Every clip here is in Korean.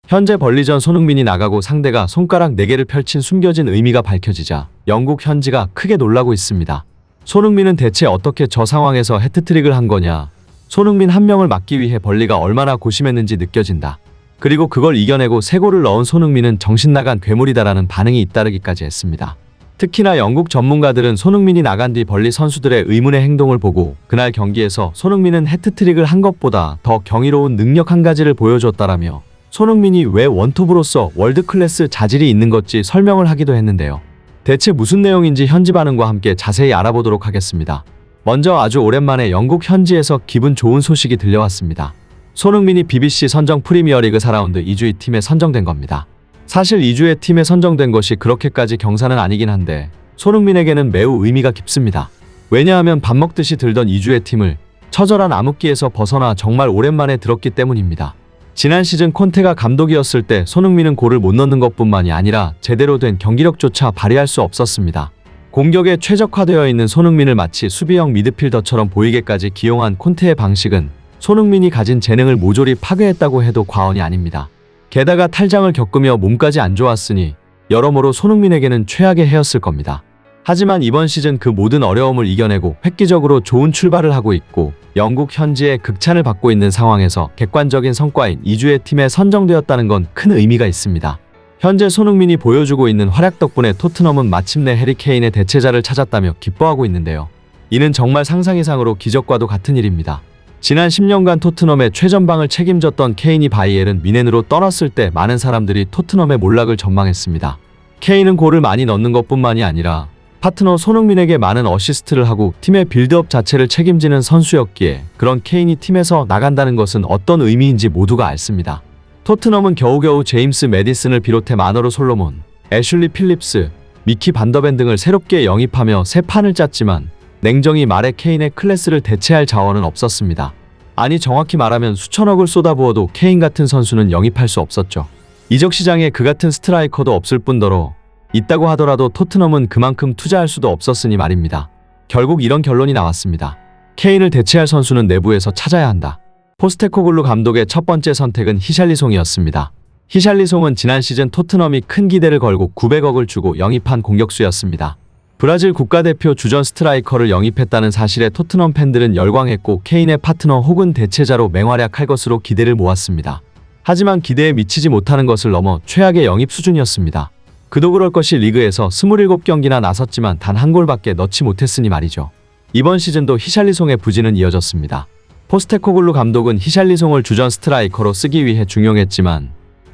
현재 벌리전 손흥민이 나가고 상대가 손가락 4개를 펼친 숨겨진 의미가 밝혀지자 영국 현지가 크게 놀라고 있습니다. 손흥민은 대체 어떻게 저 상황에서 해트트릭을 한 거냐. 손흥민 한 명을 막기 위해 벌리가 얼마나 고심했는지 느껴진다. 그리고 그걸 이겨내고 3골을 넣은 손흥민은 정신나간 괴물이다라는 반응이 잇따르기까지 했습니다. 특히나 영국 전문가들은 손흥민이 나간 뒤 벌리 선수들의 의문의 행동을 보고 그날 경기에서 손흥민은 해트트릭을 한 것보다 더 경이로운 능력 한 가지를 보여줬다라며 손흥민이 왜 원톱으로서 월드클래스 자질이 있는 건지 설명을 하기도 했는데요. 대체 무슨 내용인지 현지 반응과 함께 자세히 알아보도록 하겠습니다. 먼저 아주 오랜만에 영국 현지에서 기분 좋은 소식이 들려왔습니다. 손흥민이 BBC 선정 프리미어리그 4라운드 2주의 팀에 선정된 겁니다. 사실 2주의 팀에 선정된 것이 그렇게까지 경사는 아니긴 한데 손흥민에게는 매우 의미가 깊습니다. 왜냐하면 밥 먹듯이 들던 2주의 팀을 처절한 암흑기에서 벗어나 정말 오랜만에 들었기 때문입니다. 지난 시즌 콘테가 감독이었을 때 손흥민은 골을 못 넣는 것뿐만이 아니라 제대로 된 경기력조차 발휘할 수 없었습니다. 공격에 최적화되어 있는 손흥민을 마치 수비형 미드필더처럼 보이게까지 기용한 콘테의 방식은 손흥민이 가진 재능을 모조리 파괴했다고 해도 과언이 아닙니다. 게다가 탈장을 겪으며 몸까지 안 좋았으니 여러모로 손흥민에게는 최악의 해였을 겁니다. 하지만 이번 시즌 그 모든 어려움을 이겨내고 획기적으로 좋은 출발을 하고 있고 영국 현지의 극찬을 받고 있는 상황에서 객관적인 성과인 2주의 팀에 선정되었다는 건 큰 의미가 있습니다. 현재 손흥민이 보여주고 있는 활약 덕분에 토트넘은 마침내 해리 케인의 대체자를 찾았다며 기뻐하고 있는데요. 이는 정말 상상 이상으로 기적과도 같은 일입니다. 지난 10년간 토트넘의 최전방을 책임졌던 케인이 바이에른 뮌헨으로 떠났을 때 많은 사람들이 토트넘의 몰락을 전망했습니다. 케인은 골을 많이 넣는 것뿐만이 아니라 파트너 손흥민에게 많은 어시스트를 하고 팀의 빌드업 자체를 책임지는 선수였기에 그런 케인이 팀에서 나간다는 것은 어떤 의미인지 모두가 알습니다. 토트넘은 겨우겨우 제임스 매디슨을 비롯해 마너루 솔로몬, 애슐리 필립스, 미키 반더벤 등을 새롭게 영입하며 새 판을 짰지만 냉정히 말해 케인의 클래스를 대체할 자원은 없었습니다. 아니 정확히 말하면 수천억을 쏟아부어도 케인 같은 선수는 영입할 수 없었죠. 이적 시장에 그 같은 스트라이커도 없을 뿐더러 있다고 하더라도 토트넘은 그만큼 투자할 수도 없었으니 말입니다. 결국 이런 결론이 나왔습니다. 케인을 대체할 선수는 내부에서 찾아야 한다. 포스테코글루 감독의 첫 번째 선택은 히샬리송이었습니다. 히샬리송은 지난 시즌 토트넘이 큰 기대를 걸고 900억을 주고 영입한 공격수였습니다. 브라질 국가대표 주전 스트라이커를 영입했다는 사실에 토트넘 팬들은 열광했고 케인의 파트너 혹은 대체자로 맹활약할 것으로 기대를 모았습니다. 하지만 기대에 미치지 못하는 것을 넘어 최악의 영입 수준이었습니다. 그도 그럴 것이 리그에서 27경기나 나섰지만 단 한 골밖에 넣지 못했으니 말이죠. 이번 시즌도 히샬리송의 부진은 이어졌습니다. 포스테코글루 감독은 히샬리송을 주전 스트라이커로 쓰기 위해 중용했지만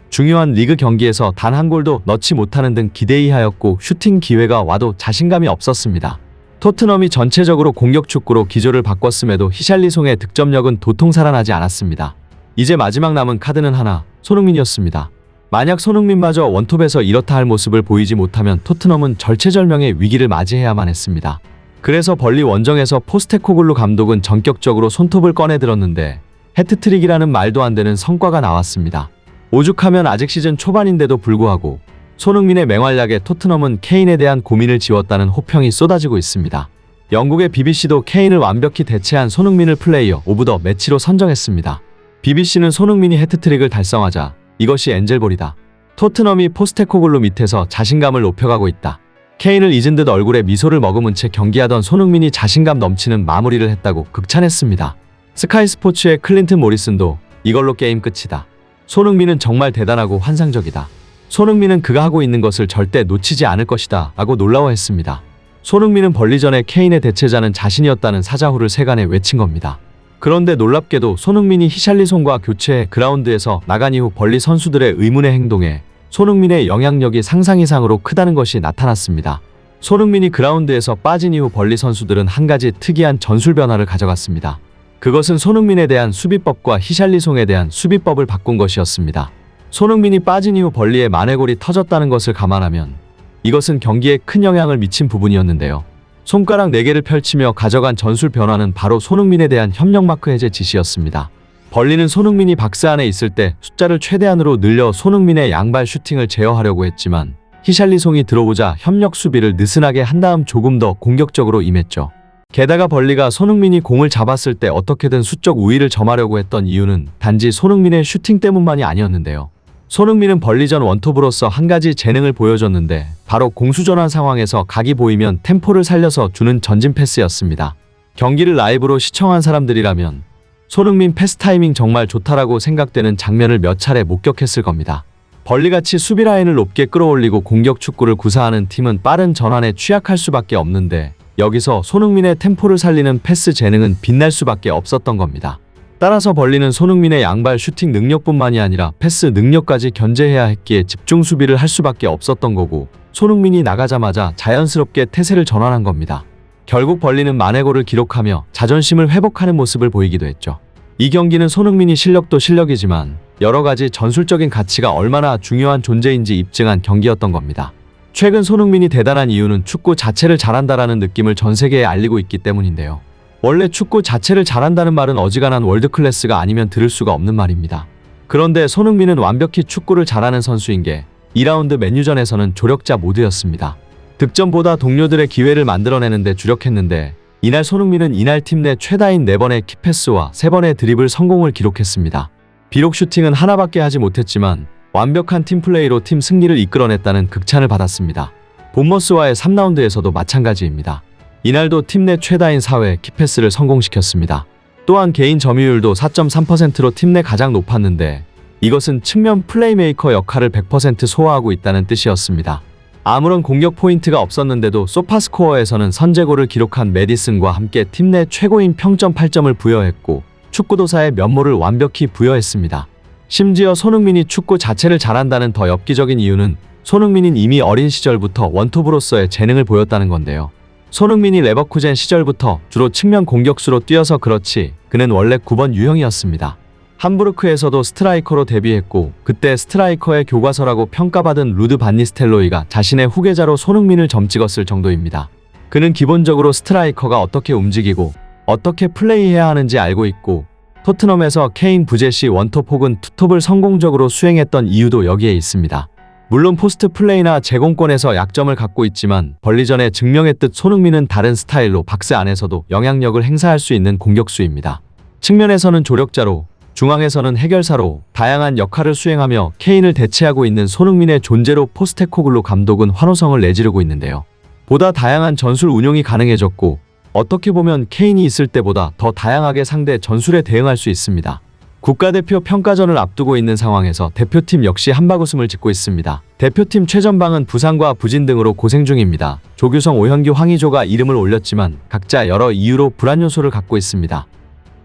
중요한 리그 경기에서 단 한 골도 넣지 못하는 등 기대 이하였고 슈팅 기회가 와도 자신감이 없었습니다. 토트넘이 전체적으로 공격 축구로 기조를 바꿨음에도 히샬리송의 득점력은 도통 살아나지 않았습니다. 이제 마지막 남은 카드는 하나, 손흥민이었습니다. 만약 손흥민마저 원톱에서 이렇다 할 모습을 보이지 못하면 토트넘은 절체절명의 위기를 맞이해야만 했습니다. 그래서 벌리 원정에서 포스테코글루 감독은 전격적으로 손톱을 꺼내 들었는데 해트트릭이라는 말도 안 되는 성과가 나왔습니다. 오죽하면 아직 시즌 초반인데도 불구하고 손흥민의 맹활약에 토트넘은 케인에 대한 고민을 지웠다는 호평이 쏟아지고 있습니다. 영국의 BBC도 케인을 완벽히 대체한 손흥민을 플레이어 오브 더 매치로 선정했습니다. BBC는 손흥민이 해트트릭을 달성하자 이것이 엔젤볼이다. 토트넘이 포스테코글루 밑에서 자신감을 높여가고 있다. 케인을 잊은 듯 얼굴에 미소를 머금은 채 경기하던 손흥민이 자신감 넘치는 마무리를 했다고 극찬했습니다. 스카이 스포츠의 클린튼 모리슨도 이걸로 게임 끝이다. 손흥민은 정말 대단하고 환상적이다. 손흥민은 그가 하고 있는 것을 절대 놓치지 않을 것이다 라고 놀라워했습니다. 손흥민은 벌리전에 케인의 대체자는 자신이었다는 사자후를 세간에 외친 겁니다. 그런데 놀랍게도 손흥민이 히샬리송과 교체 그라운드에서 나간 이후 벌리 선수들의 의문의 행동에 손흥민의 영향력이 상상 이상으로 크다는 것이 나타났습니다. 손흥민이 그라운드에서 빠진 이후 벌리 선수들은 한 가지 특이한 전술 변화를 가져갔습니다. 그것은 손흥민에 대한 수비법과 히샬리송에 대한 수비법을 바꾼 것이었습니다. 손흥민이 빠진 이후 벌리의 만회골이 터졌다는 것을 감안하면 이것은 경기에 큰 영향을 미친 부분이었는데요. 손가락 4개를 펼치며 가져간 전술 변화는 바로 손흥민에 대한 협력 마크 해제 지시였습니다. 벌리는 손흥민이 박스 안에 있을 때 숫자를 최대한으로 늘려 손흥민의 양발 슈팅을 제어하려고 했지만 히샬리송이 들어오자 협력 수비를 느슨하게 한 다음 조금 더 공격적으로 임했죠. 게다가 벌리가 손흥민이 공을 잡았을 때 어떻게든 수적 우위를 점하려고 했던 이유는 단지 손흥민의 슈팅 때문만이 아니었는데요. 손흥민은 벌리전 원톱으로서 한 가지 재능을 보여줬는데 바로 공수전환 상황에서 각이 보이면 템포를 살려서 주는 전진 패스였습니다. 경기를 라이브로 시청한 사람들이라면 손흥민 패스 타이밍 정말 좋다라고 생각되는 장면을 몇 차례 목격했을 겁니다. 벌리같이 수비 라인을 높게 끌어올리고 공격 축구를 구사하는 팀은 빠른 전환에 취약할 수밖에 없는데 여기서 손흥민의 템포를 살리는 패스 재능은 빛날 수밖에 없었던 겁니다. 따라서 벌리는 손흥민의 양발 슈팅 능력뿐만이 아니라 패스 능력까지 견제해야 했기에 집중 수비를 할 수밖에 없었던 거고 손흥민이 나가자마자 자연스럽게 태세를 전환한 겁니다. 결국 벌리는 만회골을 기록하며 자존심을 회복하는 모습을 보이기도 했죠. 이 경기는 손흥민이 실력도 실력이지만 여러 가지 전술적인 가치가 얼마나 중요한 존재인지 입증한 경기였던 겁니다. 최근 손흥민이 대단한 이유는 축구 자체를 잘한다라는 느낌을 전 세계에 알리고 있기 때문인데요. 원래 축구 자체를 잘한다는 말은 어지간한 월드클래스가 아니면 들을 수가 없는 말입니다. 그런데 손흥민은 완벽히 축구를 잘하는 선수인 게 2라운드 맨유전에서는 조력자 모드였습니다. 득점보다 동료들의 기회를 만들어내는데 주력했는데 이날 손흥민은 이날 팀 내 최다인 4번의 키패스와 3번의 드리블 성공을 기록했습니다. 비록 슈팅은 하나밖에 하지 못했지만 완벽한 팀플레이로 팀 승리를 이끌어냈다는 극찬을 받았습니다. 본머스와의 3라운드에서도 마찬가지입니다. 이날도 팀 내 최다인 4회 키패스를 성공시켰습니다. 또한 개인 점유율도 4.3%로 팀 내 가장 높았는데 이것은 측면 플레이메이커 역할을 100% 소화하고 있다는 뜻이었습니다. 아무런 공격 포인트가 없었는데도 소파스코어에서는 선제골을 기록한 메디슨과 함께 팀 내 최고인 평점 8점을 부여했고 축구도사의 면모를 완벽히 부여했습니다. 심지어 손흥민이 축구 자체를 잘한다는 더 엽기적인 이유는 손흥민은 이미 어린 시절부터 원톱으로서의 재능을 보였다는 건데요. 손흥민이 레버쿠젠 시절부터 주로 측면 공격수로 뛰어서 그렇지 그는 원래 9번 유형이었습니다. 함부르크에서도 스트라이커로 데뷔했고 그때 스트라이커의 교과서라고 평가받은 루드 반 니스텔로이가 자신의 후계자로 손흥민을 점찍었을 정도입니다. 그는 기본적으로 스트라이커가 어떻게 움직이고 어떻게 플레이해야 하는지 알고 있고 토트넘에서 케인 부젯이 원톱 혹은 투톱을 성공적으로 수행했던 이유도 여기에 있습니다. 물론 포스트 플레이나 제공권에서 약점을 갖고 있지만 벌리전에 증명했듯 손흥민은 다른 스타일로 박스 안에서도 영향력을 행사할 수 있는 공격수입니다. 측면에서는 조력자로 중앙에서는 해결사로 다양한 역할을 수행하며 케인을 대체하고 있는 손흥민의 존재로 포스테코글로 감독은 환호성을 내지르고 있는데요. 보다 다양한 전술 운용이 가능해졌고 어떻게 보면 케인이 있을 때보다 더 다양하게 상대 전술에 대응할 수 있습니다. 국가대표 평가전을 앞두고 있는 상황에서 대표팀 역시 한바구음을 짓고 있습니다. 대표팀 최전방은 부상과 부진 등으로 고생 중입니다. 조규성, 오현규, 황의조가 이름을 올렸지만 각자 여러 이유로 불안 요소를 갖고 있습니다.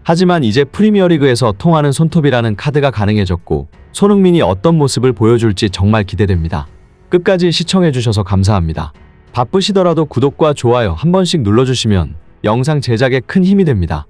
하지만 이제 프리미어리그에서 통하는 손톱이라는 카드가 가능해졌고 손흥민이 어떤 모습을 보여줄지 정말 기대됩니다. 끝까지 시청해주셔서 감사합니다. 바쁘시더라도 구독과 좋아요 한 번씩 눌러주시면 영상 제작에 큰 힘이 됩니다.